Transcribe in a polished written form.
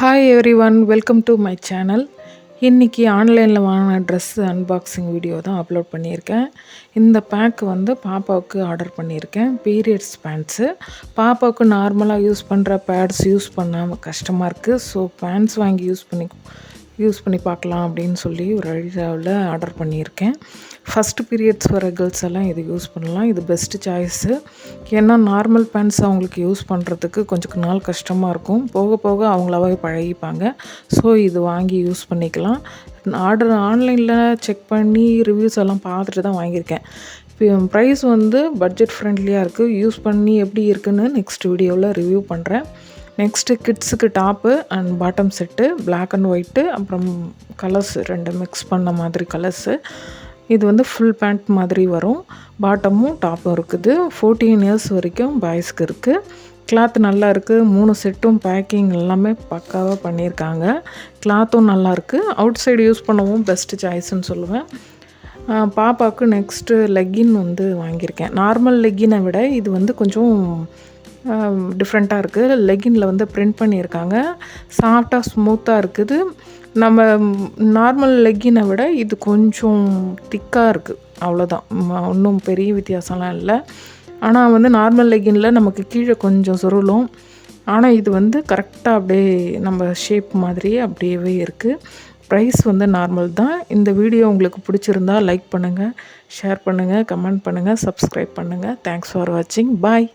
Hi every one, welcome to my channel. இன்றைக்கி ஆன்லைனில் வாங்கின ட்ரெஸ்ஸு அன்பாக்சிங் வீடியோ தான் அப்லோட் பண்ணியிருக்கேன். இந்த பேக் வந்து பாப்பாவுக்கு ஆர்டர் பண்ணியிருக்கேன். Periods bands. பாப்பாவுக்கு நார்மலாக யூஸ் பண்ணுற பேட்ஸ் யூஸ் பண்ணாமல் கஷ்டமாக இருக்குது. ஸோ பேண்ட்ஸ் வாங்கி யூஸ் பண்ணி பார்க்கலாம் அப்படின்னு சொல்லி ஒரு ஐடியாவில் ஆர்டர் பண்ணியிருக்கேன். ஃபஸ்ட்டு பீரியட்ஸ் வர கேர்ள்ஸ் எல்லாம் இது யூஸ் பண்ணலாம். இது பெஸ்ட்டு சாய்ஸு. ஏன்னா நார்மல் பேண்ட்ஸ் அவங்களுக்கு யூஸ் பண்ணுறதுக்கு கொஞ்சம் நாள் கஷ்டமாக இருக்கும். போக போக அவங்களாவே பழகிப்பாங்க. ஸோ இது வாங்கி யூஸ் பண்ணிக்கலாம். ஆன்லைனில் செக் பண்ணி ரிவ்யூஸ் எல்லாம் பார்த்துட்டு தான் வாங்கியிருக்கேன். இப்போ ப்ரைஸ் வந்து பட்ஜெட் ஃப்ரெண்ட்லியாக இருக்குது. யூஸ் பண்ணி எப்படி இருக்குன்னு நெக்ஸ்ட் வீடியோவில் ரிவ்யூ பண்ணுறேன். நெக்ஸ்ட்டு கிட்ஸுக்கு top and bottom set, black and white, அப்புறம் கலர்ஸ் 2 மிக்ஸ் பண்ண மாதிரி கலர்ஸு. இது வந்து ஃபுல் பேண்ட் மாதிரி வரும். பாட்டமும் டாப்பும் இருக்குது. 14 இயர்ஸ் வரைக்கும் பாய்ஸ்க்கு இருக்குது. கிளாத் நல்லா இருக்குது. 3 செட்டும் பேக்கிங் எல்லாமே பக்காவாக பண்ணியிருக்காங்க. கிளாத்தும் நல்லாயிருக்கு. அவுட் சைடு யூஸ் பண்ணவும் பெஸ்ட்டு சாய்ஸ்ன்னு சொல்லுவேன். பாப்பாவுக்கு நெக்ஸ்ட்டு லெக்கின் வந்து வாங்கியிருக்கேன். நார்மல் லெக்கினை விட இது வந்து கொஞ்சம் டிஃப்ரெண்ட்டாக இருக்குது. லெக்கினில் வந்து பிரிண்ட் பண்ணியிருக்காங்க. சாஃப்டாக ஸ்மூத்தாக இருக்குது. நம்ம நார்மல் லெக்கினை விட இது கொஞ்சம் திக்காக இருக்குது. அவ்வளோதான், ஒன்றும் பெரிய வித்தியாசம்லாம் இல்லை. ஆனால் வந்து நார்மல் லெக்கினில் நமக்கு கீழே கொஞ்சம் சுருளும். ஆனால் இது வந்து கரெக்டாக அப்படியே நம்ம ஷேப் மாதிரியே அப்படியே இருக்குது. ப்ரைஸ் வந்து நார்மல் தான். இந்த வீடியோ உங்களுக்கு பிடிச்சிருந்தா லைக் பண்ணுங்கள், ஷேர் பண்ணுங்கள், கமெண்ட் பண்ணுங்கள், சப்ஸ்கிரைப் பண்ணுங்கள். தேங்க்ஸ் ஃபார் வாட்சிங். பாய்.